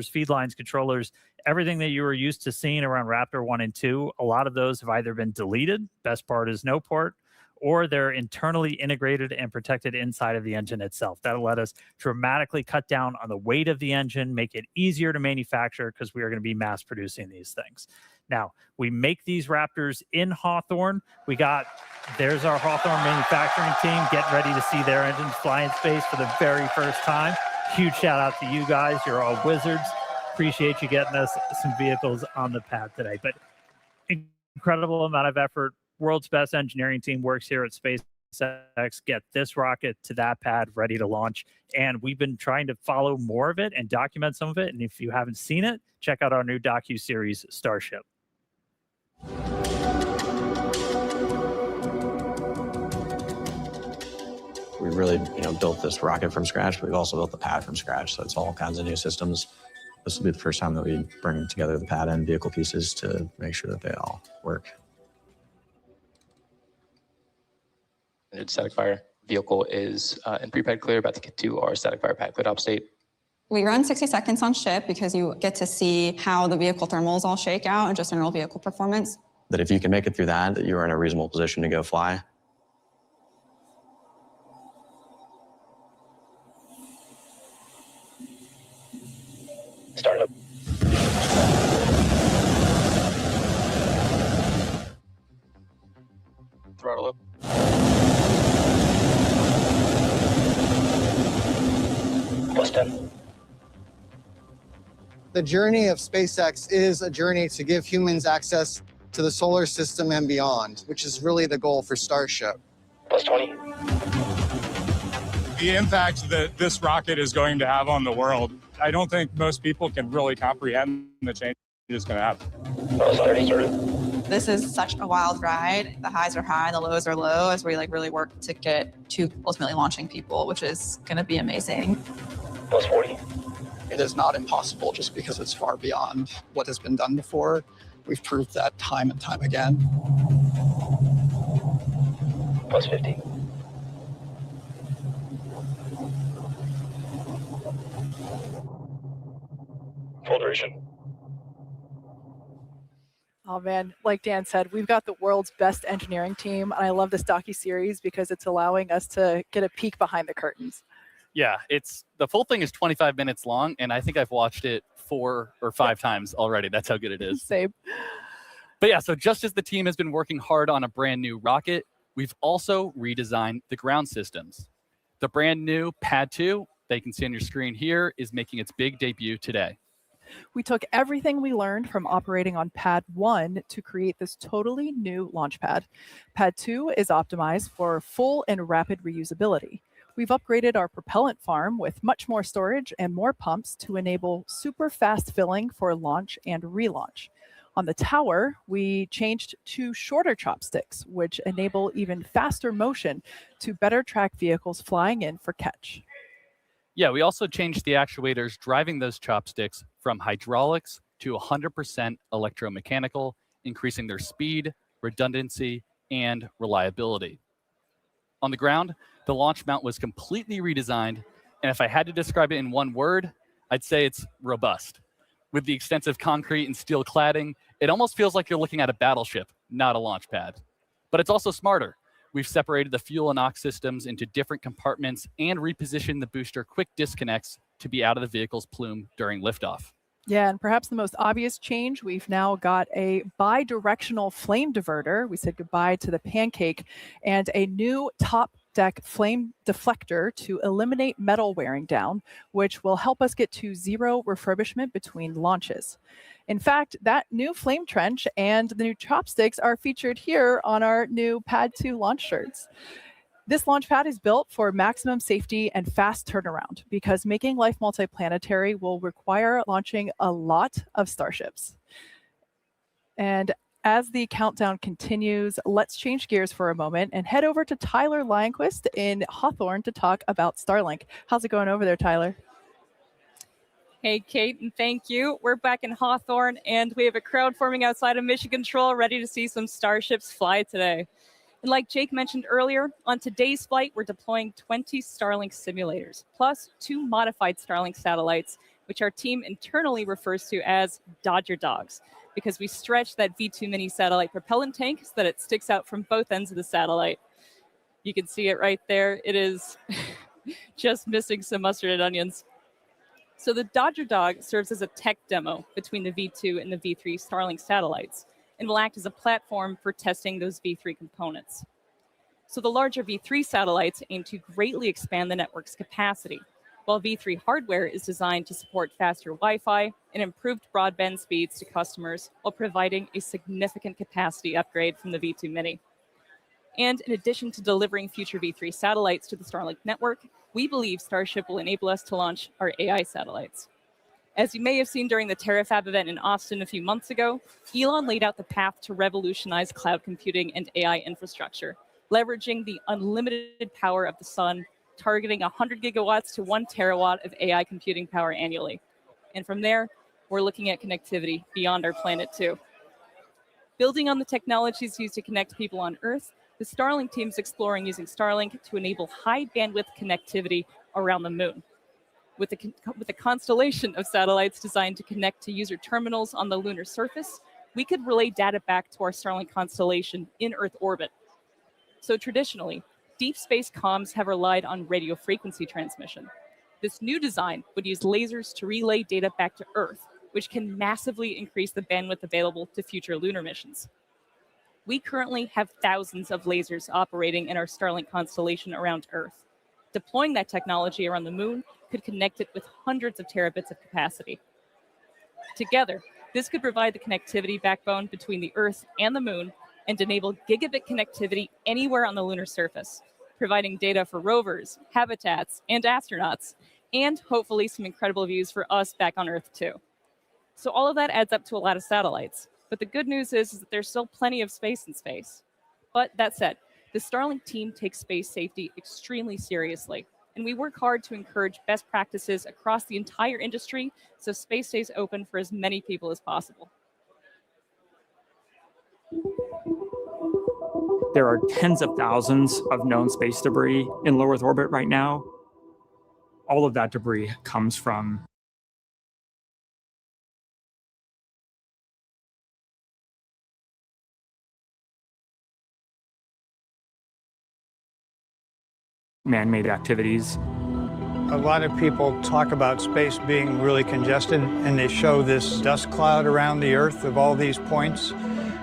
sensors, feed lines, controllers, everything that you were used to seeing around Raptor 1 and 2, a lot of those have either been deleted, best part is no port, or they're internally integrated and protected inside of the engine itself. That'll let us dramatically cut down on the weight of the engine, make it easier to manufacture because we are going to be mass producing these things. Now, we make these Raptors in Hawthorne. There's our Hawthorne manufacturing team getting ready to see their engines fly in space for the very first time. Huge shout out to you guys. You're all wizards. Appreciate you getting us some vehicles on the pad today. But incredible amount of effort. World's best engineering team works here at SpaceX. Get this rocket to that pad ready to launch. And we've been trying to follow more of it and document some of it. And if you haven't seen it, check out our new docu-series, Starship. We really, built this rocket from scratch, but we've also built the pad from scratch. So it's all kinds of new systems. This will be the first time that we bring together the pad and vehicle pieces to make sure that they all work. Static fire vehicle is in pre-pad clear, about to get to our static fire pad clear top state. We run 60 seconds on ship because you get to see how the vehicle thermals all shake out and just general vehicle performance. That if you can make it through that you are in a reasonable position to go fly. Start up. Throttle up. Plus 10. The journey of SpaceX is a journey to give humans access to the solar system and beyond, which is really the goal for Starship. Plus 20. The impact that this rocket is going to have on the world, I don't think most people can really comprehend the change it's going to have. Plus 30. This is such a wild ride. The highs are high, the lows are low as we really work to get to ultimately launching people, which is going to be amazing. Plus 40. It is not impossible just because it's far beyond what has been done before. We've proved that time and time again. Plus 50. Full duration. Oh man, like Dan said, we've got the world's best engineering team, and I love this docu-series because it's allowing us to get a peek behind the curtains. Yeah, the full thing is 25 minutes long, and I think I've watched it 4 or 5 times already. That's how good it is. Same. But yeah, so just as the team has been working hard on a brand new rocket, we've also redesigned the ground systems. The brand new Pad 2, that you can see on your screen here, is making its big debut today. We took everything we learned from operating on Pad 1 to create this totally new launch pad. Pad 2 is optimized for full and rapid reusability. We've upgraded our propellant farm with much more storage and more pumps to enable super fast filling for launch and relaunch. On the tower, we changed to shorter chopsticks, which enable even faster motion to better track vehicles flying in for catch. Yeah, we also changed the actuators driving those chopsticks from hydraulics to 100% electromechanical, increasing their speed, redundancy, and reliability. On the ground, the launch mount was completely redesigned, and if I had to describe it in one word, I'd say it's robust. With the extensive concrete and steel cladding, it almost feels like you're looking at a battleship, not a launch pad. But it's also smarter. We've separated the fuel and aux systems into different compartments and repositioned the booster quick disconnects to be out of the vehicle's plume during liftoff. Yeah, and perhaps the most obvious change, we've now got a bi-directional flame diverter. We said goodbye to the pancake, and a new top deck flame deflector to eliminate metal wearing down, which will help us get to zero refurbishment between launches. In fact, that new flame trench and the new chopsticks are featured here on our new Pad 2 launch shirts. This launch pad is built for maximum safety and fast turnaround because making life multiplanetary will require launching a lot of Starships. And as the countdown continues, let's change gears for a moment and head over to Tyler Lionquist in Hawthorne to talk about Starlink. How's it going over there, Tyler? Hey, Kate, and thank you. We're back in Hawthorne, and we have a crowd forming outside of Mission Control ready to see some Starships fly today. And like Jake mentioned earlier, on today's flight, we're deploying 20 Starlink simulators, plus 2 modified Starlink satellites which our team internally refers to as Dodger Dogs, because we stretch that V2 mini satellite propellant tank so that it sticks out from both ends of the satellite. You can see it right there. It is just missing some mustard and onions. So the Dodger Dog serves as a tech demo between the V2 and the V3 Starlink satellites and will act as a platform for testing those V3 components. So the larger V3 satellites aim to greatly expand the network's capacity, while V3 hardware is designed to support faster Wi-Fi and improved broadband speeds to customers while providing a significant capacity upgrade from the V2 Mini. And in addition to delivering future V3 satellites to the Starlink network, we believe Starship will enable us to launch our AI satellites. As you may have seen during the TerraFab event in Austin a few months ago, Elon laid out the path to revolutionize cloud computing and AI infrastructure, leveraging the unlimited power of the sun, targeting 100 gigawatts to 1 terawatt of AI computing power annually. And from there, we're looking at connectivity beyond our planet too. Building on the technologies used to connect people on Earth, the Starlink team is exploring using Starlink to enable high bandwidth connectivity around the moon. With a constellation of satellites designed to connect to user terminals on the lunar surface, we could relay data back to our Starlink constellation in Earth orbit. So traditionally, deep space comms have relied on radio frequency transmission. This new design would use lasers to relay data back to Earth, which can massively increase the bandwidth available to future lunar missions. We currently have thousands of lasers operating in our Starlink constellation around Earth. Deploying that technology around the moon could connect it with hundreds of terabits of capacity. Together, this could provide the connectivity backbone between the Earth and the moon and enable gigabit connectivity anywhere on the lunar surface, providing data for rovers, habitats, and astronauts, and hopefully some incredible views for us back on Earth too. So all of that adds up to a lot of satellites. But the good news is that there's still plenty of space in space. But that said, the Starlink team takes space safety extremely seriously, and we work hard to encourage best practices across the entire industry so space stays open for as many people as possible. There are tens of thousands of known space debris in low Earth orbit right now. All of that debris comes from man-made activities. A lot of people talk about space being really congested, and they show this dust cloud around the Earth of all these points,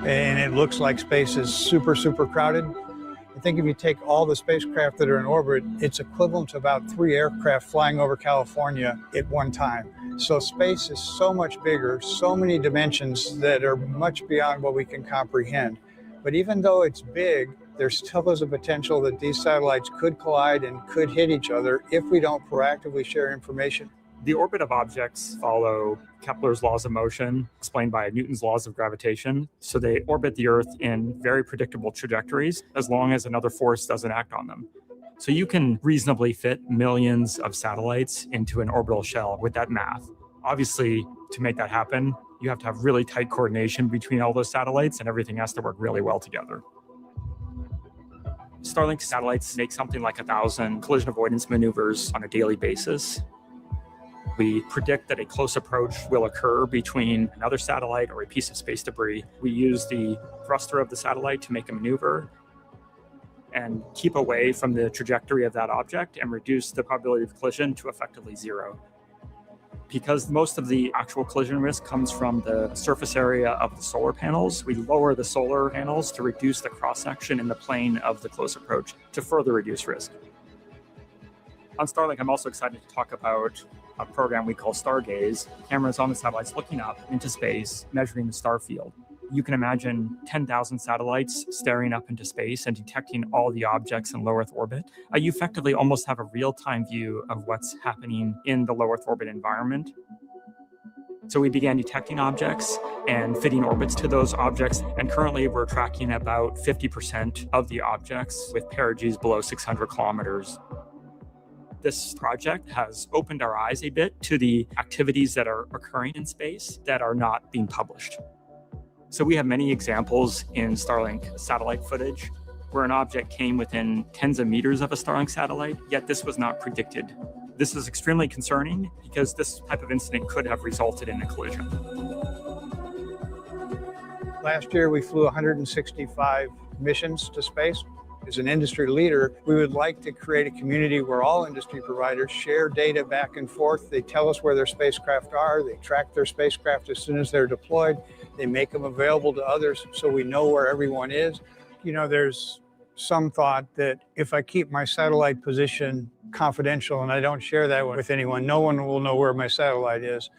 and it looks like space is super, super crowded. I think if you take all the spacecraft that are in orbit, it's equivalent to about 3 aircraft flying over California at one time. So space is so much bigger, so many dimensions that are much beyond what we can comprehend. But even though it's big, there still is a potential that these satellites could collide and could hit each other if we don't proactively share information. The orbit of objects follow Kepler's laws of motion, explained by Newton's laws of gravitation. So they orbit the Earth in very predictable trajectories as long as another force doesn't act on them. So you can reasonably fit millions of satellites into an orbital shell with that math. Obviously, to make that happen, you have to have really tight coordination between all those satellites, and everything has to work really well together. Starlink satellites make something like 1,000 collision avoidance maneuvers on a daily basis. We predict that a close approach will occur between another satellite or a piece of space debris. We use the thruster of the satellite to make a maneuver and keep away from the trajectory of that object and reduce the probability of collision to effectively zero. Because most of the actual collision risk comes from the surface area of the solar panels, we lower the solar panels to reduce the cross-section in the plane of the close approach to further reduce risk. On Starlink, I'm also excited to talk about a program we call Stargaze. Cameras on the satellites looking up into space, measuring the star field. You can imagine 10,000 satellites staring up into space and detecting all the objects in low Earth orbit. You effectively almost have a real-time view of what's happening in the low Earth orbit environment. So we began detecting objects and fitting orbits to those objects, and currently we're tracking about 50% of the objects with perigees below 600 kilometers. This project has opened our eyes a bit to the activities that are occurring in space that are not being published. So we have many examples in Starlink satellite footage where an object came within tens of meters of a Starlink satellite, yet this was not predicted This is extremely concerning because this type of incident could have resulted in a collision. Last year, we flew 165 missions to space. As an industry leader, we would like to create a community where all industry providers share data back and forth. They tell us where their spacecraft are. They track their spacecraft as soon as they're deployed. They make them available to others so we know where everyone is. You know, there's some thought that if I keep my satellite position confidential and I don't share that with anyone, no one will know where my satellite is.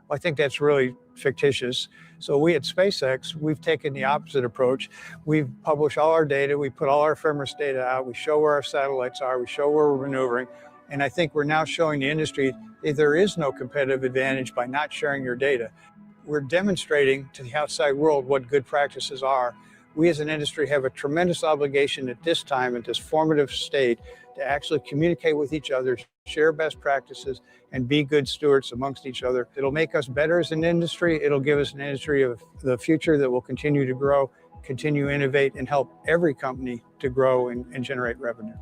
Well, I think that's really fictitious. So we at SpaceX, we've taken the opposite approach. We've published all our data. We put all our ephemeris data out. We show where our satellites are. We show where we're maneuvering. And I think we're now showing the industry that there is no competitive advantage by not sharing your data. We're demonstrating to the outside world what good practices are. We as an industry have a tremendous obligation at this time, at this formative state, to actually communicate with each other, share best practices, and be good stewards amongst each other. It'll make us better as an industry. It'll give us an industry of the future that will continue to grow, continue to innovate, and help every company to grow and generate revenue.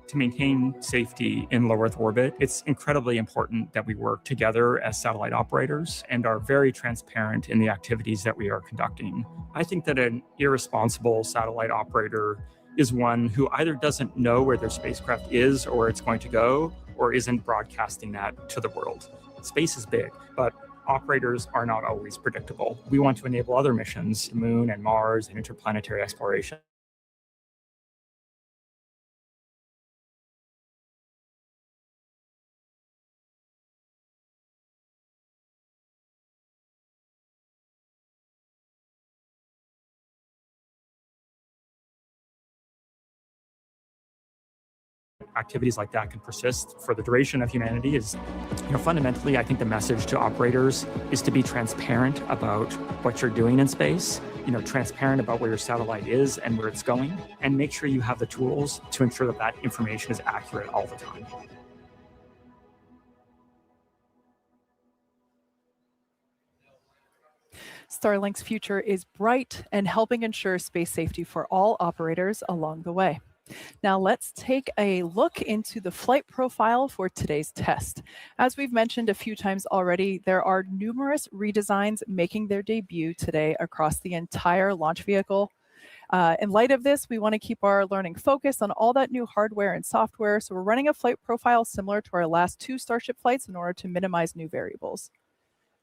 To maintain safety in low Earth orbit, it's incredibly important that we work together as satellite operators and are very transparent in the activities that we are conducting. I think that an irresponsible satellite operator is one who either doesn't know where their spacecraft is or where it's going to go, or isn't broadcasting that to the world. Space is big, but operators are not always predictable. We want to enable other missions, the Moon and Mars and interplanetary exploration. Activities like that can persist for the duration of humanity is, fundamentally, I think the message to operators is to be transparent about what you're doing in space, transparent about where your satellite is and where it's going, and make sure you have the tools to ensure that that information is accurate all the time. Starlink's future is bright and helping ensure space safety for all operators along the way. Now let's take a look into the flight profile for today's test. As we've mentioned a few times already, there are numerous redesigns making their debut today across the entire launch vehicle. In light of this, we want to keep our learning focused on all that new hardware and software, so we're running a flight profile similar to our last 2 Starship flights in order to minimize new variables.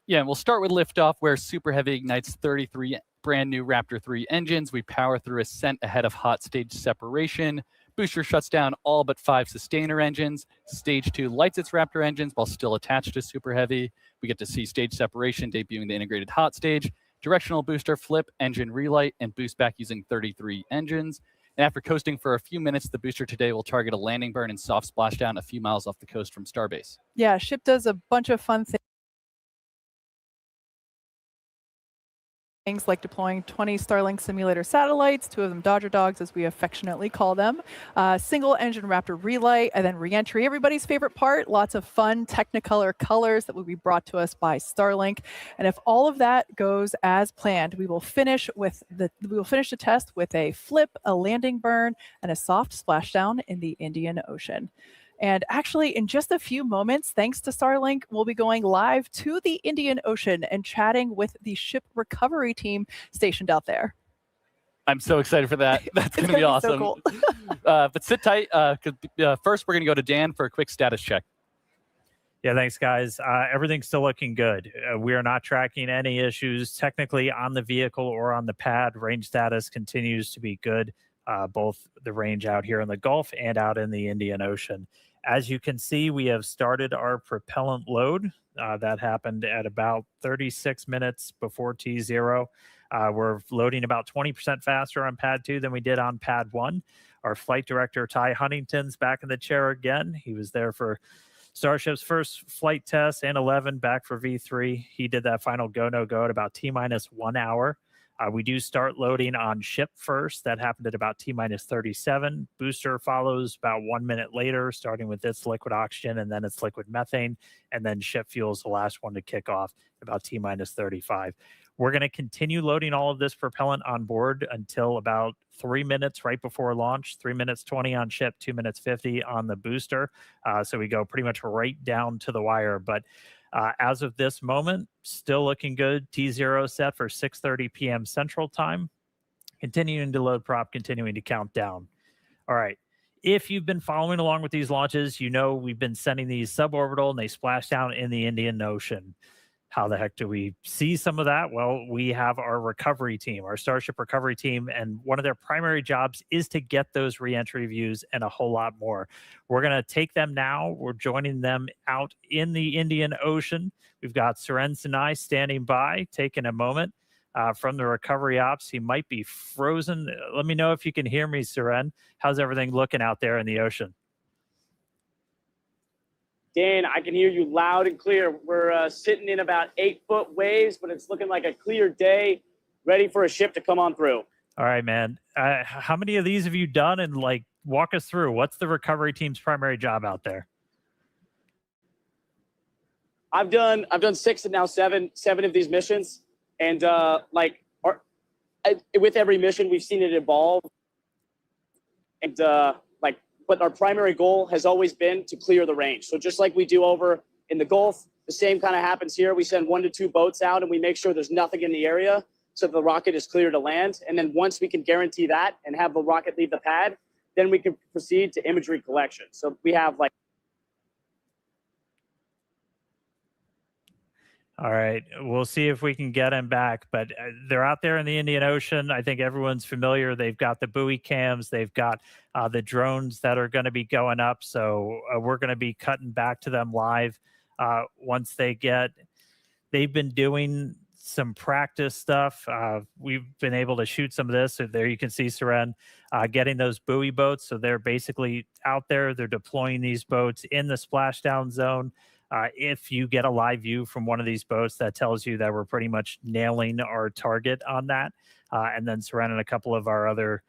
Yeah, and we'll start with liftoff, where Super Heavy ignites 33 brand new Raptor 3 engines. We power through ascent ahead of hot stage separation. Booster shuts down all but 5 sustainer engines. Stage 2 lights its Raptor engines while still attached to Super Heavy. We get to see stage separation debuting the integrated hot stage, directional booster flip, engine relight, and boost back using 33 engines. And after coasting for a few minutes, the booster today will target a landing burn and soft splashdown a few miles off the coast from Starbase. Yeah, Ship does a bunch of fun things like deploying 20 Starlink simulator satellites, 2 of them Dodger Dogs, as we affectionately call them, single engine Raptor relay, and then reentry. Everybody's favorite part, lots of fun Technicolor colors that will be brought to us by Starlink. And if all of that goes as planned, we will finish the test with a flip, a landing burn, and a soft splashdown in the Indian Ocean. And actually, in just a few moments, thanks to Starlink, we'll be going live to the Indian Ocean and chatting with the ship recovery team stationed out there. I'm so excited for that. That's going to be awesome. So cool. But sit tight, because first we're going to go to Dan for a quick status check. Yeah, thanks, guys. Everything's still looking good. We are not tracking any issues technically on the vehicle or on the pad. Range status continues to be good, both the range out here in the Gulf and out in the Indian Ocean. As you can see, we have started our propellant load. That happened at about 36 minutes before T0. We're loading about 20% faster on pad 2 than we did on pad 1. Our flight director, Ty Huntington's back in the chair again. He was there for Starship's first flight test and 11 back for V3. He did that final go, no go at about T-minus 1 hour. We do start loading on ship first. That happened at about T-minus 37. Booster follows about 1 minute later, starting with its liquid oxygen and then its liquid methane. And then ship fuel is the last one to kick off about T-minus 35. We're going to continue loading all of this propellant on board until about 3 minutes right before launch, 3 minutes 20 on ship, 2 minutes 50 on the booster. So we go pretty much right down to the wire. But as of this moment, still looking good. T0 set for 6:30 p.m. Central Time. Continuing to load prop, continuing to count down. All right. If you've been following along with these launches, you know we've been sending these suborbital and they splash down in the Indian Ocean. How the heck do we see some of that? Well, we have our recovery team, our Starship recovery team, and one of their primary jobs is to get those reentry views and a whole lot more. We're going to take them now. We're joining them out in the Indian Ocean. We've got Suren Sinai standing by, taking a moment from the recovery ops. He might be frozen. Let me know if you can hear me, Suren. How's everything looking out there in the ocean? Dan, I can hear you loud and clear. We're sitting in about 8-foot waves, but it's looking like a clear day, ready for a ship to come on through. All right, man. How many of these have you done? And like, walk us through. What's the recovery team's primary job out there? I've done 6 and now 7 of these missions, and with every mission, we've seen it evolve, and but our primary goal has always been to clear the range. So just like we do over in the Gulf, the same kind of happens here. We send 1 to 2 boats out and we make sure there's nothing in the area so the rocket is clear to land. And then once we can guarantee that and have the rocket leave the pad, then we can proceed to imagery collection. So we have All right, we'll see if we can get him back, but they're out there in the Indian Ocean. I think everyone's familiar. They've got the buoy cams. They've got the drones that are going to be going up. So we're going to be cutting back to them live once they get. They've been doing some practice stuff. We've been able to shoot some of this. So there you can see Suren getting those buoy boats. So they're basically out there. They're deploying these boats in the splashdown zone. If you get a live view from one of these boats, that tells you that we're pretty much nailing our target on that. And then Suren and a couple of our other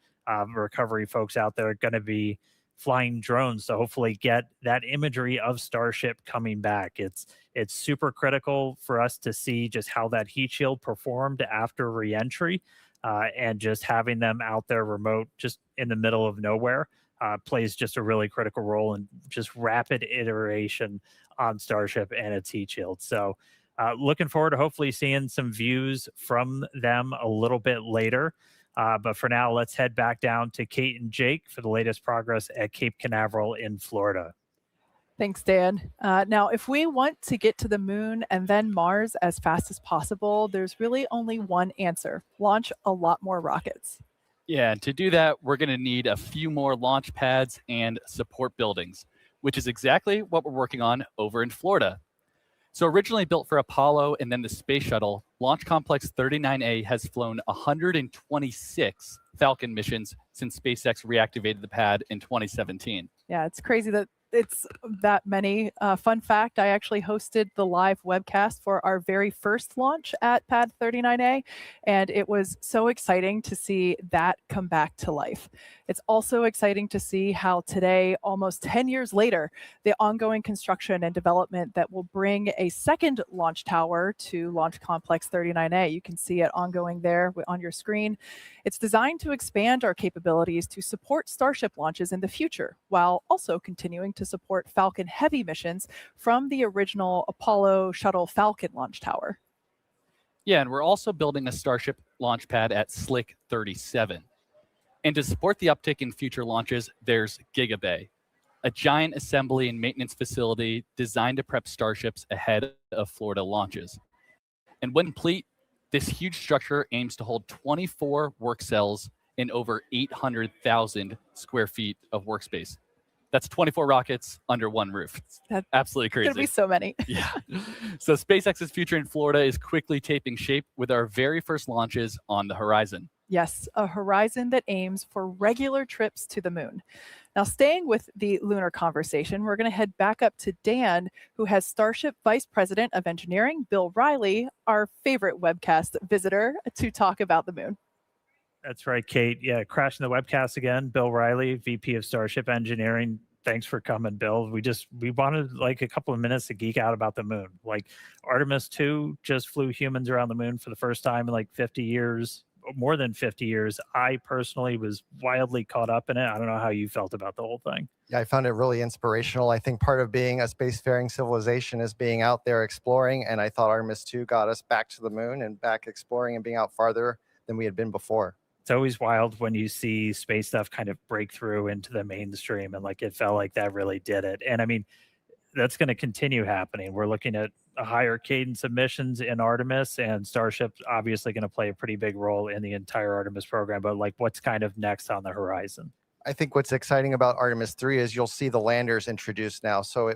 recovery folks out there are going to be flying drones to hopefully get that imagery of Starship coming back. It's super critical for us to see just how that heat shield performed after reentry, and just having them out there remote, just in the middle of nowhere, plays just a really critical role in just rapid iteration on Starship and its heat shield. So looking forward to hopefully seeing some views from them a little bit later. But for now, let's head back down to Kate and Jake for the latest progress at Cape Canaveral in Florida. Thanks, Dan. Now, if we want to get to the moon and then Mars as fast as possible, there's really only one answer: launch a lot more rockets. Yeah, and to do that, we're going to need a few more launch pads and support buildings, which is exactly what we're working on over in Florida. So originally built for Apollo and then the Space Shuttle, Launch Complex 39A has flown 126 Falcon missions since SpaceX reactivated the pad in 2017. Yeah, it's crazy that it's that many. Fun fact, I actually hosted the live webcast for our very first launch at Pad 39A, and it was so exciting to see that come back to life. It's also exciting to see how today, almost 10 years later, the ongoing construction and development that will bring a second launch tower to Launch Complex 39A. You can see it ongoing there on your screen. It's designed to expand our capabilities to support Starship launches in the future, while also continuing to support Falcon Heavy missions from the original Apollo Shuttle Falcon launch tower. Yeah, and we're also building a Starship launch pad at Slick 37. And to support the uptick in future launches, there's Gigabay, a giant assembly and maintenance facility designed to prep Starships ahead of Florida launches. And when complete, this huge structure aims to hold 24 work cells and over 800,000 square feet of workspace. That's 24 rockets under one roof. That's absolutely crazy. Gonna be so many. Yeah. So SpaceX's future in Florida is quickly taking shape with our very first launches on the horizon. Yes, a horizon that aims for regular trips to the moon. Now, staying with the lunar conversation, we're going to head back up to Dan, who has Starship Vice President of Engineering, Bill Riley, our favorite webcast visitor, to talk about the moon. That's right, Kate. Yeah, crashing the webcast again. Bill Riley, VP of Starship Engineering. Thanks for coming, Bill. We wanted like a couple of minutes to geek out about the moon. Like Artemis 2 just flew humans around the moon for the first time in like 50 years, more than 50 years. I personally was wildly caught up in it. I don't know how you felt about the whole thing. Yeah, I found it really inspirational. I think part of being a spacefaring civilization is being out there exploring. And I thought Artemis 2 got us back to the moon and back exploring and being out farther than we had been before. It's always wild when you see space stuff kind of break through into the mainstream, and like it felt like that really did it. And I mean, that's going to continue happening. We're looking at a higher cadence of missions in Artemis, and Starship's obviously going to play a pretty big role in the entire Artemis program. But like, what's kind of next on the horizon? I think what's exciting about Artemis 3 is you'll see the landers introduced now. So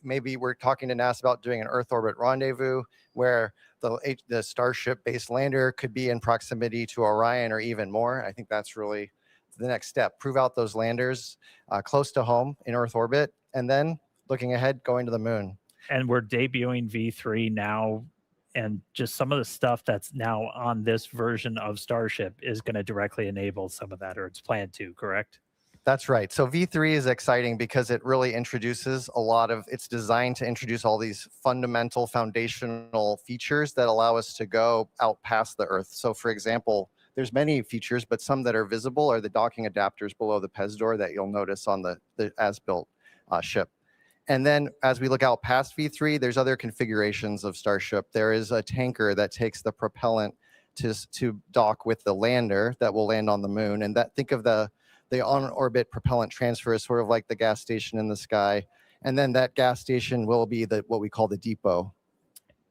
maybe we're talking to NASA about doing an Earth orbit rendezvous where the Starship based lander could be in proximity to Orion or even more. I think that's really the next step. Prove out those landers close to home in Earth orbit, and then looking ahead, going to the moon. And we're debuting V3 now, and just some of the stuff that's now on this version of Starship is going to directly enable some of that, or it's planned to, correct? That's right. So V3 is exciting because it really introduces it's designed to introduce all these fundamental foundational features that allow us to go out past the Earth. So for example, there's many features, but some that are visible are the docking adapters below the PES door that you'll notice on the as-built ship. And then as we look out past V3, there's other configurations of Starship. There is a tanker that takes the propellant to dock with the lander that will land on the moon. And think of the on-orbit propellant transfer is sort of like the gas station in the sky. And then that gas station will be what we call the depot.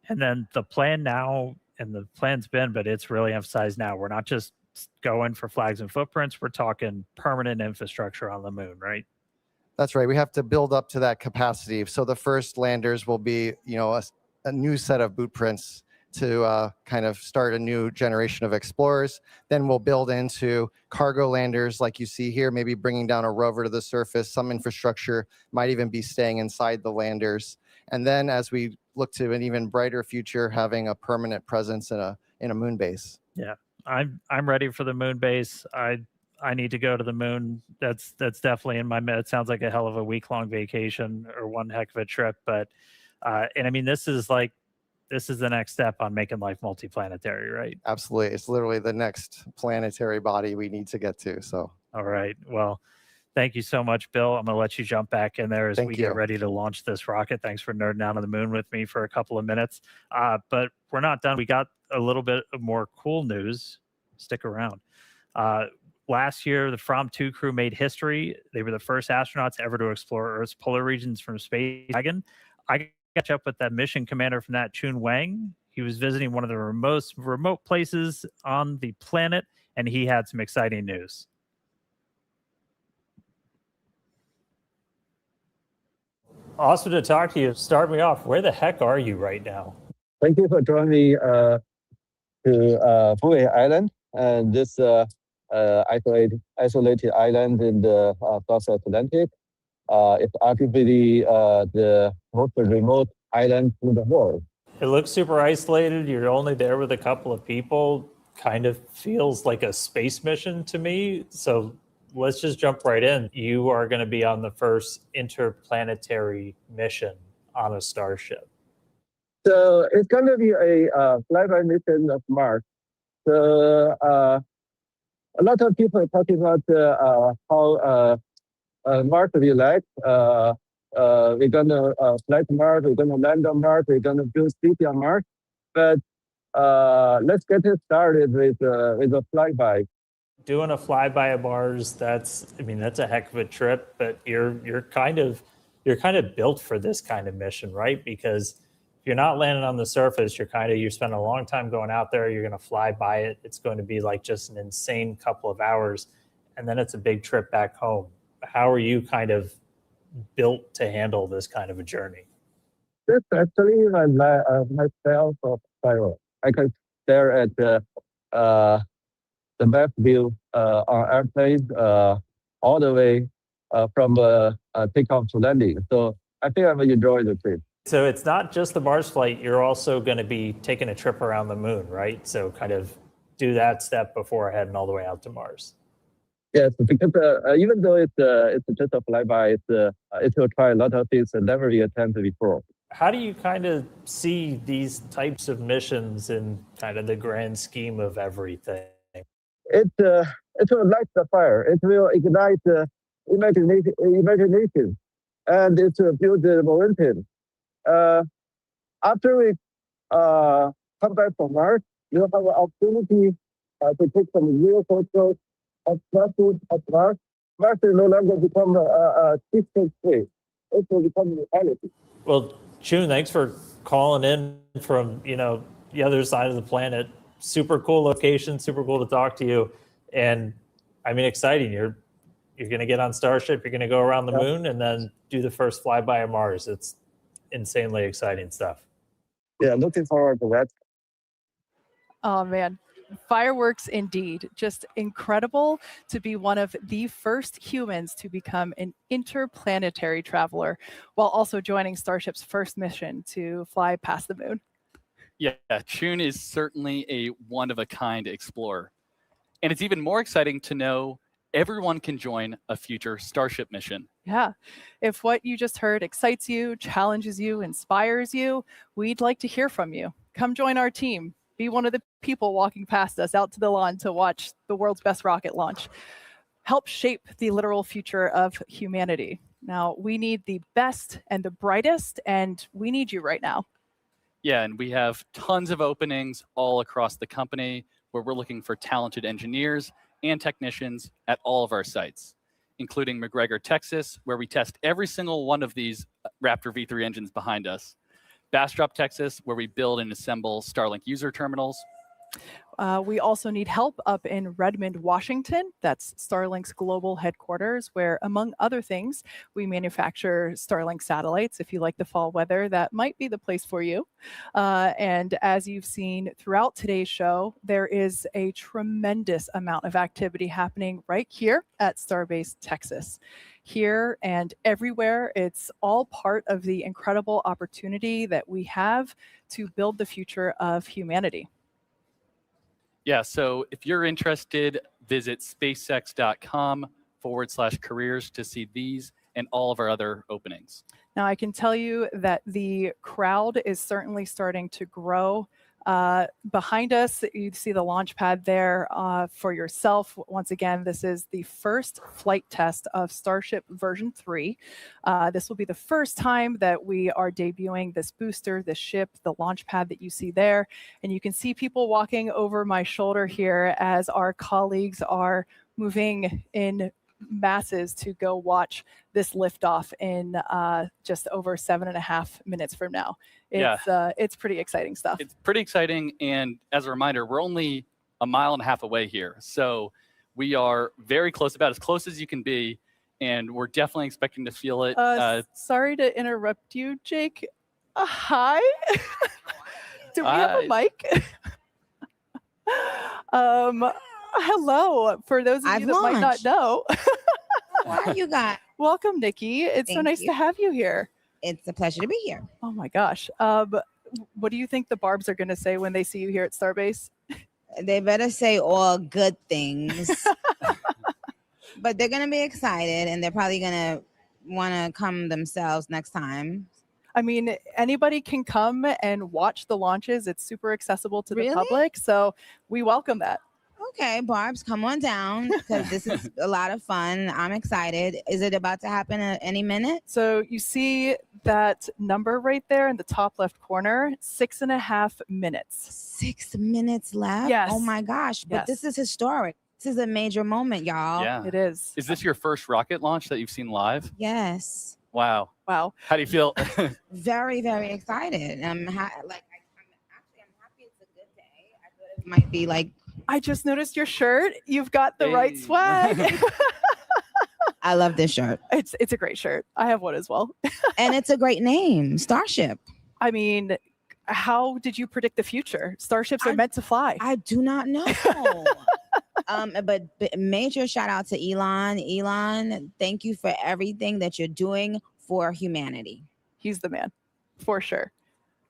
And then the plan now, and the plan's been, but it's really emphasized now, we're not just going for flags and footprints, we're talking permanent infrastructure on the moon, right? That's right. We have to build up to that capacity. So the first landers will be, a new set of boot prints to kind of start a new generation of explorers. Then we'll build into cargo landers like you see here, maybe bringing down a rover to the surface. Some infrastructure might even be staying inside the landers. And then as we look to an even brighter future, having a permanent presence in a moon base. Yeah, I'm ready for the moon base. I need to go to the moon. That's definitely in my med. It sounds like a hell of a week-long vacation or one heck of a trip. But and I mean, this is the next step on making life multiplanetary, right? Absolutely. It's literally the next planetary body we need to get to. So, all right. Well, thank you so much, Bill. I'm going to let you jump back in there as we get ready to launch this rocket. Thanks for nerding out on the moon with me for a couple of minutes. But we're not done. We got a little bit of more cool news. Stick around. Last year, the From 2 crew made history. They were the first astronauts ever to explore Earth's polar regions from space. I catch up with that mission commander from that, Chun Wang. He was visiting one of the most remote places on the planet, and he had some exciting news. Awesome to talk to you. Start me off. Where the heck are you right now? Thank you for joining me to Bouvet Island, and this isolated island in the South Atlantic. It's arguably the most remote island in the world. It looks super isolated. You're only there with a couple of people. Kind of feels like a space mission to me. So let's just jump right in. You are going to be on the first interplanetary mission on a Starship. So it's going to be a flyby mission of Mars. So a lot of people are talking about how Mars will be like. We're going to fly to Mars, we're going to land on Mars, we're going to build city on Mars. But let's get it started with a flyby. Doing a flyby of Mars, that's a heck of a trip, but you're kind of built for this kind of mission, right? Because if you're not landing on the surface, you're spending a long time going out there, you're going to fly by it. It's going to be like just an insane couple of hours, and then it's a big trip back home. How are you kind of built to handle this kind of a journey? This actually myself of pilot. I can stare at the map view on airplane all the way from takeoff to landing. So I think I will enjoy the trip. So it's not just the Mars flight, you're also going to be taking a trip around the moon, right? So kind of do that step before heading all the way out to Mars. Yes, because even though it's just a flyby, it will try a lot of things that never been attempted before. How do you kind of see these types of missions in kind of the grand scheme of everything? It will light the fire. It will ignite imagination, and it will build the momentum. After we come back from Mars, we'll have an opportunity to take some real photos of Mars. Mars will no longer become a distant place. It will become reality. Well, Chun, thanks for calling in from, the other side of the planet. Super cool location, super cool to talk to you. And I mean, exciting. You're going to get on Starship, you're going to go around the moon and then do the first flyby of Mars. It's insanely exciting stuff. Yeah, looking forward to that. Oh, man. Fireworks indeed. Just incredible to be one of the first humans to become an interplanetary traveler while also joining Starship's first mission to fly past the moon. Yeah, Chun is certainly a one-of-a-kind explorer. And it's even more exciting to know everyone can join a future Starship mission. Yeah. If what you just heard excites you, challenges you, inspires you, we'd like to hear from you. Come join our team. Be one of the people walking past us out to the lawn to watch the world's best rocket launch. Help shape the literal future of humanity. Now, we need the best and the brightest, and we need you right now. Yeah, and we have tons of openings all across the company where we're looking for talented engineers and technicians at all of our sites, including McGregor, Texas, where we test every single one of these Raptor V3 engines behind us. Bastrop, Texas, where we build and assemble Starlink user terminals. We also need help up in Redmond, Washington. That's Starlink's global headquarters, where, among other things, we manufacture Starlink satellites. If you like the fall weather, that might be the place for you. And as you've seen throughout today's show, there is a tremendous amount of activity happening right here at Starbase, Texas. Here and everywhere, it's all part of the incredible opportunity that we have to build the future of humanity. Yeah, so if you're interested, visit spacex.com/careers to see these and all of our other openings. Now, I can tell you that the crowd is certainly starting to grow. Behind us, you see the launch pad there for yourself. Once again, this is the first flight test of Starship version 3. This will be the first time that we are debuting this booster, this ship, the launch pad that you see there. And you can see people walking over my shoulder here as our colleagues are moving in masses to go watch this liftoff in just over 7.5 minutes from now. It's pretty exciting stuff. It's pretty exciting. And as a reminder, we're only a mile and a half away here. So we are very close, about as close as you can be. And we're definitely expecting to feel it. Sorry to interrupt you, Jake. Hi. Do we have a mic? Hello. For those of you that might not know. How are you guys? Welcome, Nikki. It's so nice to have you here. It's a pleasure to be here. Oh my gosh. What do you think the Barbs are going to say when they see you here at Starbase? They better say all good things. But they're going to be excited, and they're probably going to want to come themselves next time. I mean, anybody can come and watch the launches. It's super accessible to the public. So we welcome that. Okay, Barbs, come on down because this is a lot of fun. I'm excited. Is it about to happen at any minute? So you see that number right there in the top left corner, 6.5 minutes. 6 minutes left? Yes. Oh my gosh, but this is historic. This is a major moment, y'all. Yeah. It is. Is this your first rocket launch that you've seen live? Yes. Wow. Wow. How do you feel? Very, very excited. I'm happy it's a good day. I thought it might be like, I just noticed your shirt. You've got the right swag. I love this shirt. It's a great shirt. I have one as well. And it's a great name, Starship. I mean, how did you predict the future? Starships are meant to fly. I do not know. But major shout out to Elon. Elon, thank you for everything that you're doing for humanity. He's the man, for sure.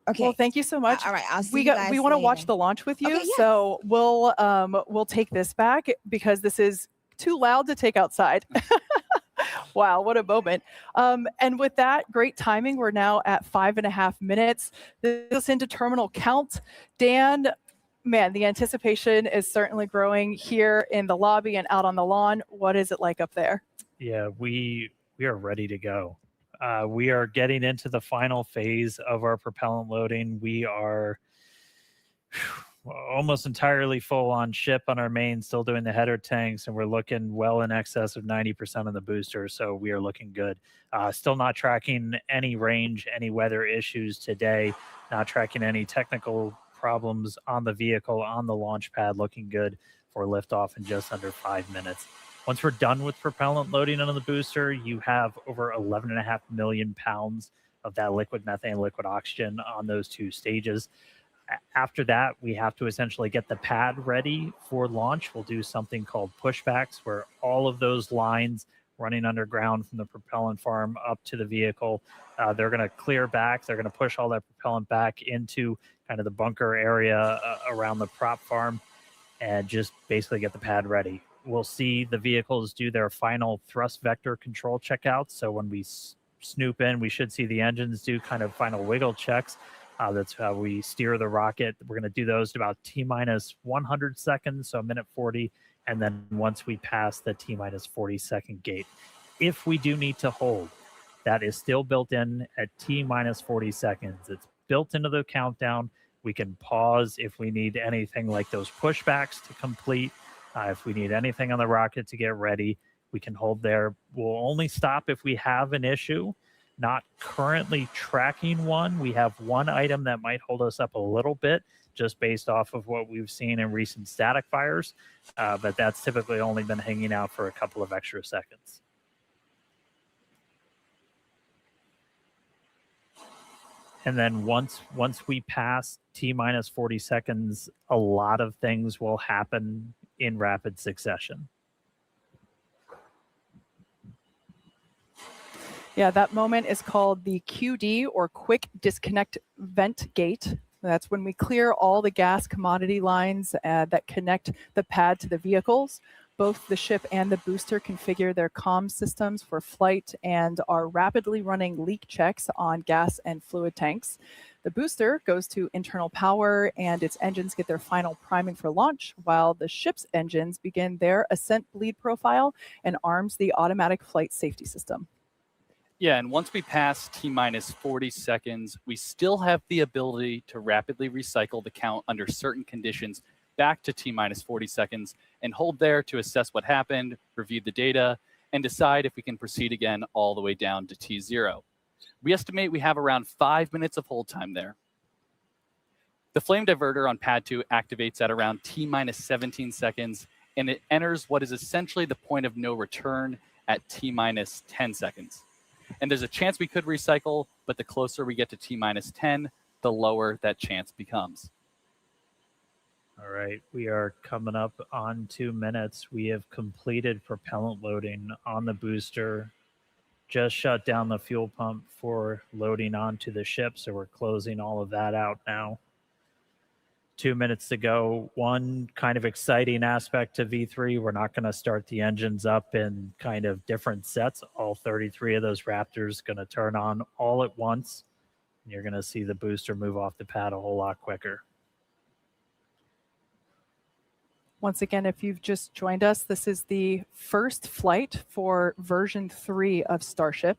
Okay. Well, thank you so much. All right, I'll see you guys We want to watch later. the launch with you, Okay, yes. so we'll take this back because this is too loud to take outside. Wow, what a moment. And with that, great timing. We're now at 5.5 minutes. This is into terminal count. Dan, man, the anticipation is certainly growing here in the lobby and out on the lawn. What is it like up there? Yeah, we are ready to go. We are getting into the final phase of our propellant loading. We are almost entirely full on ship on our main, still doing the header tanks, and we're looking well in excess of 90% of the booster, so we are looking good. Still not tracking any range, any weather issues today, not tracking any technical problems on the vehicle, on the launch pad, looking good for liftoff in just under 5 minutes. Once we're done with propellant loading on the booster, you have over 11.5 million pounds of that liquid methane, liquid oxygen on those two stages. After that, we have to essentially get the pad ready for launch. We'll do something called pushbacks, where all of those lines running underground from the propellant farm up to the vehicle, they're going to clear back. They're going to push all that propellant back into kind of the bunker area around the prop farm and just basically get the pad ready. We'll see the vehicles do their final thrust vector control checkouts. So when we snoop in, we should see the engines do kind of final wiggle checks. That's how we steer the rocket. We're going to do those at about T-minus 100 seconds, so a minute 40. And then once we pass the T-minus 40-second gate, if we do need to hold, that is still built in at T-minus 40 seconds. It's built into the countdown. We can pause if we need anything like those pushbacks to complete. If we need anything on the rocket to get ready, we can hold there. We'll only stop if we have an issue. Not currently tracking one. We have one item that might hold us up a little bit just based off of what we've seen in recent static fires, but that's typically only been hanging out for a couple of extra seconds. And then once we pass T-minus 40 seconds, a lot of things will happen in rapid succession. Yeah, that moment is called the QD, or quick disconnect vent gate. That's when we clear all the gas commodity lines that connect the pad to the vehicles. Both the ship and the booster configure their comm systems for flight and are rapidly running leak checks on gas and fluid tanks. The booster goes to internal power and its engines get their final priming for launch, while the ship's engines begin their ascent bleed profile and arms the automatic flight safety system. Yeah, and once we pass T-minus 40 seconds, we still have the ability to rapidly recycle the count under certain conditions back to T-minus 40 seconds and hold there to assess what happened, review the data, and decide if we can proceed again all the way down to T0. We estimate we have around 5 minutes of hold time there. The flame diverter on pad 2 activates at around T-minus 17 seconds, and it enters what is essentially the point of no return at T-minus 10 seconds. And there's a chance we could recycle, but the closer we get to T-minus 10, the lower that chance becomes. All right, we are coming up on 2 minutes. We have completed propellant loading on the booster, just shut down the fuel pump for loading onto the ship, so we're closing all of that out now. 2 minutes to go. One kind of exciting aspect to V3, we're not going to start the engines up in kind of different sets. All 33 of those Raptors going to turn on all at once. And you're going to see the booster move off the pad a whole lot quicker. Once again, if you've just joined us, this is the first flight for version 3 of Starship.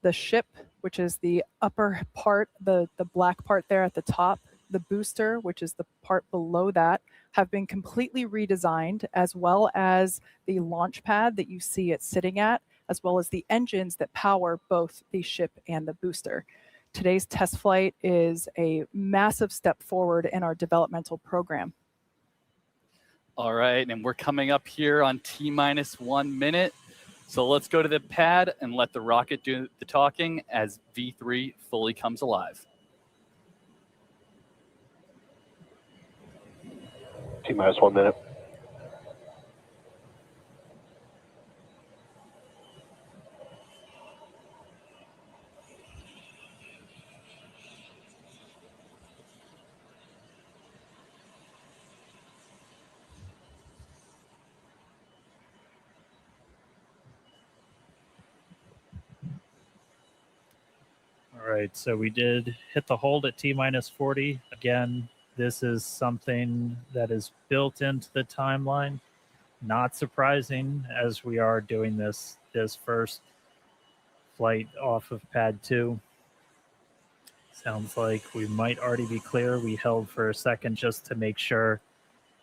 The ship, which is the upper part, the black part there at the top, the booster, which is the part below that, have been completely redesigned, as well as the launch pad that you see it sitting at, as well as the engines that power both the ship and the booster. Today's test flight is a massive step forward in our developmental program. All right, and we're coming up here on T-minus 1 minute. So let's go to the pad and let the rocket do the talking as V3 fully comes alive. T-minus 1 minute. right, so we did hit the hold at T minus 40. Again, this is something that is built into the timeline. Not surprising, as we are doing this first flight off of pad 2. Sounds like we might already be clear. We held for a second just to make sure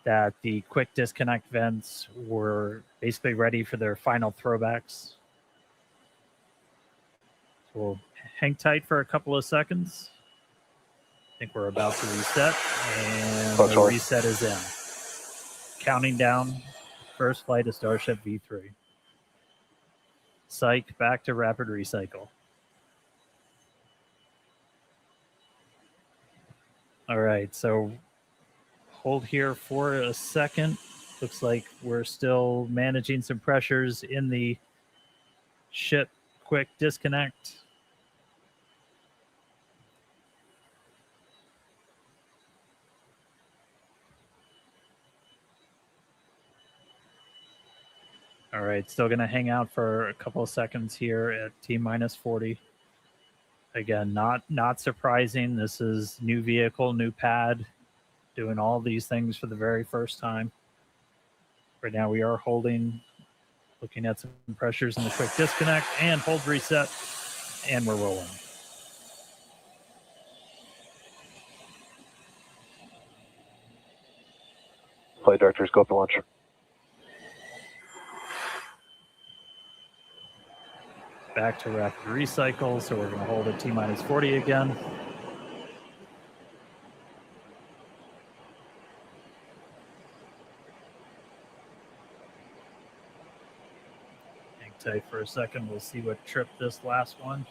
that the quick disconnect vents were basically ready for their final throwbacks. So we'll hang tight for a couple of seconds. I think we're about to reset, and the reset is in. Counting down, first flight of Starship V3. Psych, back to rapid recycle. All right, so hold here for a second. Looks like we're still managing some pressures in the ship quick disconnect. All right, still going to hang out for a couple of seconds here at T minus 40. Again, not surprising. This is new vehicle, new pad, doing all these things for the very first time. Right now we are holding, looking at some pressures in the quick disconnect, and hold reset, and we're rolling. Flight directors, go for launch. Back to rapid recycle, so we're going to hold at T minus 40 again. Hang tight for a second. We'll see what tripped this last one.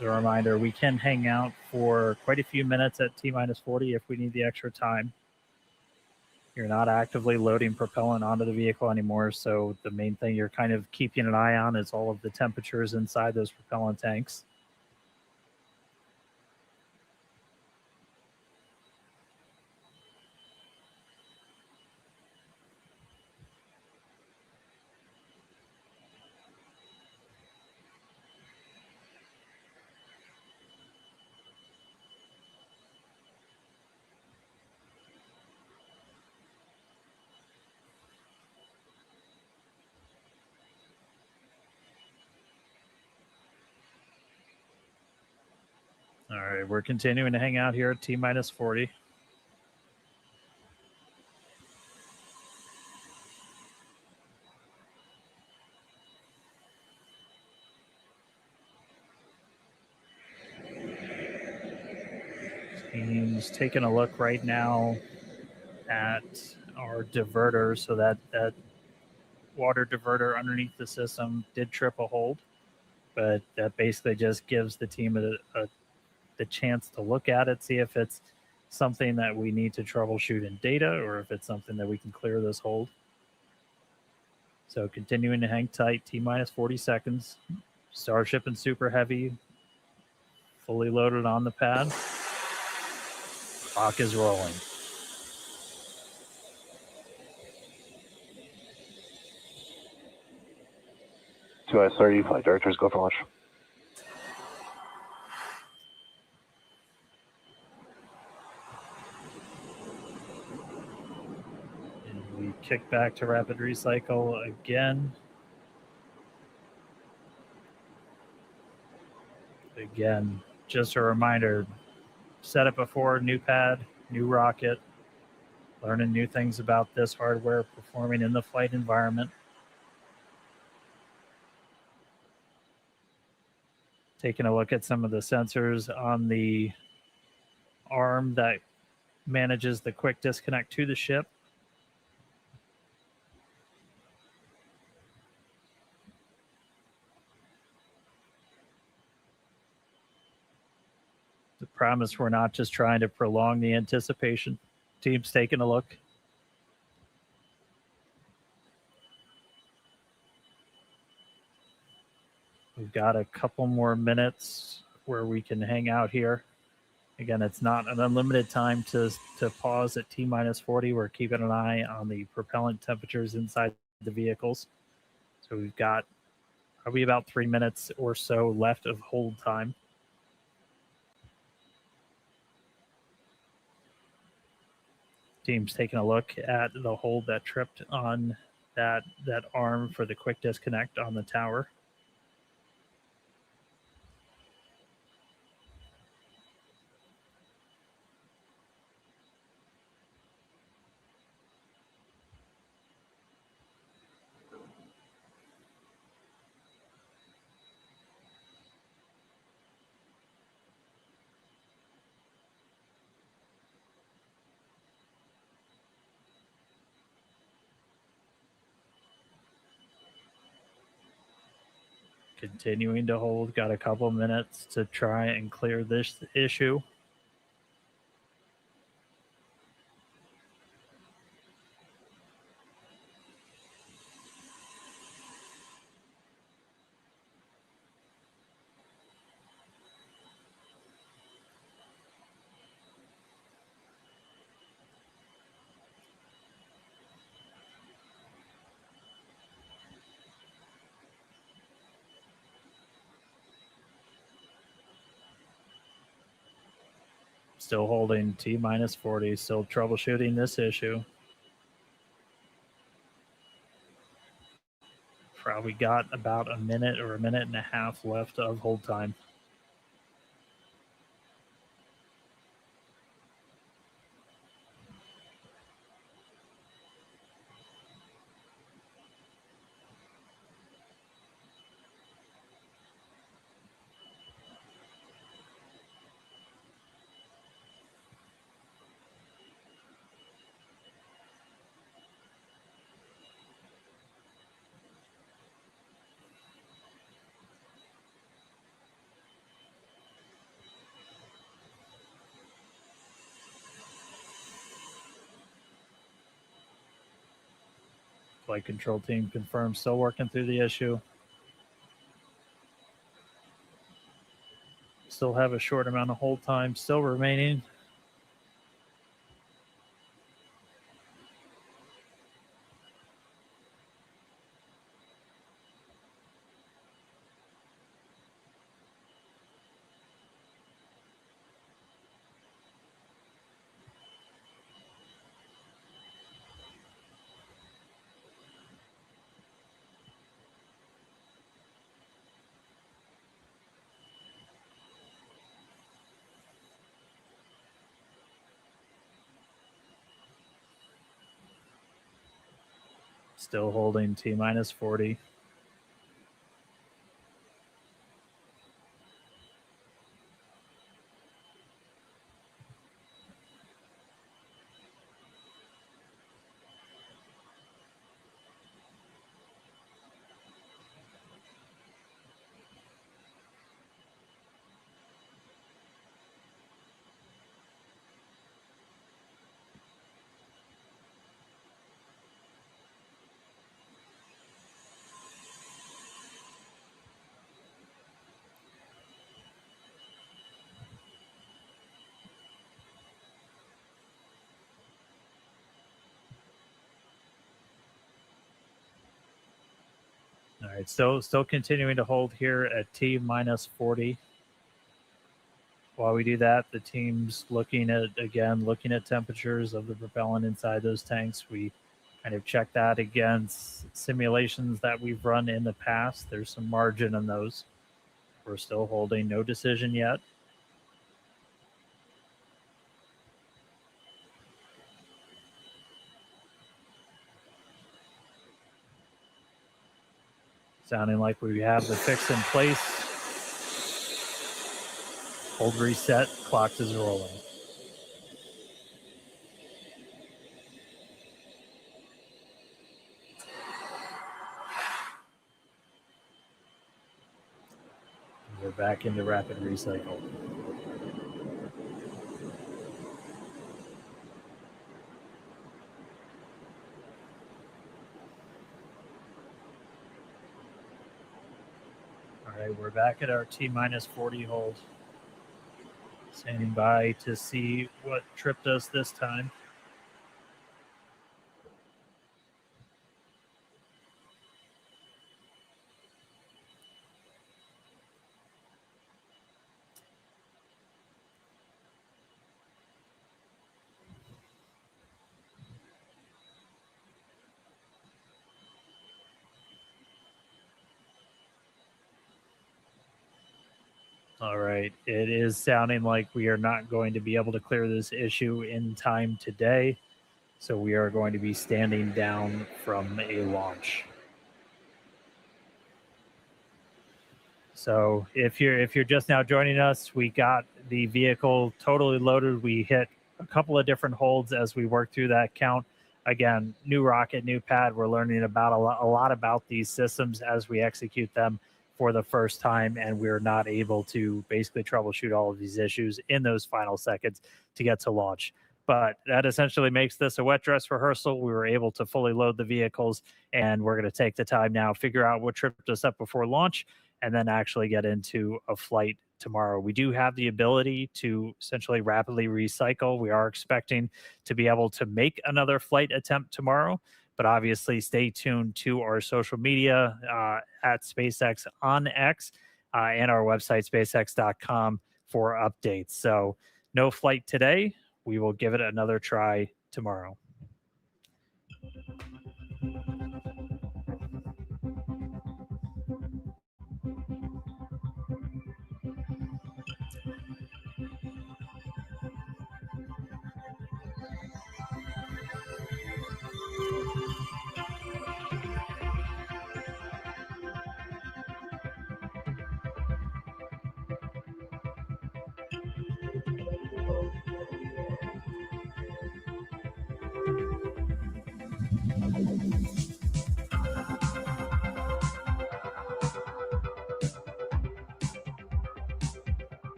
As a reminder, we can hang out for quite a few minutes at T minus 40 if we need the extra time. You're not actively loading propellant onto the vehicle anymore, so the main thing you're kind of keeping an eye on is all of the temperatures inside those propellant tanks. All right, we're continuing to hang out here at T minus 40. Team's taking a look right now at our diverter, so that water diverter underneath the system did trip a hold, but that basically just gives the team the chance to look at it, see if it's something that we need to troubleshoot in data or if it's something that we can clear this hold. So continuing to hang tight, T minus 40 seconds. Starship and Super Heavy fully loaded on the pad. Clock is rolling. T-30, flight directors, go for launch. And we kick back to rapid recycle again. Again, just a reminder, said it before, new pad, new rocket, learning new things about this hardware, performing in the flight environment. Taking a look at some of the sensors on the arm that manages the quick disconnect to the ship. The promise, we're not just trying to prolong the anticipation. Team's taking a look. We've got a couple more minutes where we can hang out here. Again, it's not an unlimited time to pause at T minus 40. We're keeping an eye on the propellant temperatures inside the vehicles. So we've got Probably about 3 minutes or so left of hold time. Team's taking a look at the hold that tripped on that arm for the quick disconnect on the tower. Continuing to hold, got a couple minutes to try and clear this issue. Still holding T minus 40, still troubleshooting this issue. Probably got about a minute or a minute and a half left of hold time. Flight control team confirms still working through the issue. Still have a short amount of hold time still remaining. Still holding T minus 40. All right, still continuing to hold here at T minus 40. While we do that, the team's looking at temperatures of the propellant inside those tanks. We kind of check that against simulations that we've run in the past. There's some margin in those. We're still holding, no decision yet. Sounding like we have the fix in place. Hold reset, clock is rolling. We're back into rapid recycle. All right, we're back at our T minus 40 hold. Standing by to see what tripped us this time. All right. It is sounding like we are not going to be able to clear this issue in time today. So we are going to be standing down from a launch. So if you're just now joining us, we got the vehicle totally loaded. We hit a couple of different holds as we worked through that count. Again, new rocket, new pad. We're learning about a lot about these systems as we execute them for the first time, and we're not able to basically troubleshoot all of these issues in those final seconds to get to launch. But that essentially makes this a wet dress rehearsal. We were able to fully load the vehicles, and we're going to take the time now, figure out what tripped us up before launch, and then actually get into a flight tomorrow. We do have the ability to essentially rapidly recycle. We are expecting to be able to make another flight attempt tomorrow, but obviously stay tuned to our social media at SpaceX on X and our website, spacex.com, for updates. So no flight today. We will give it another try tomorrow.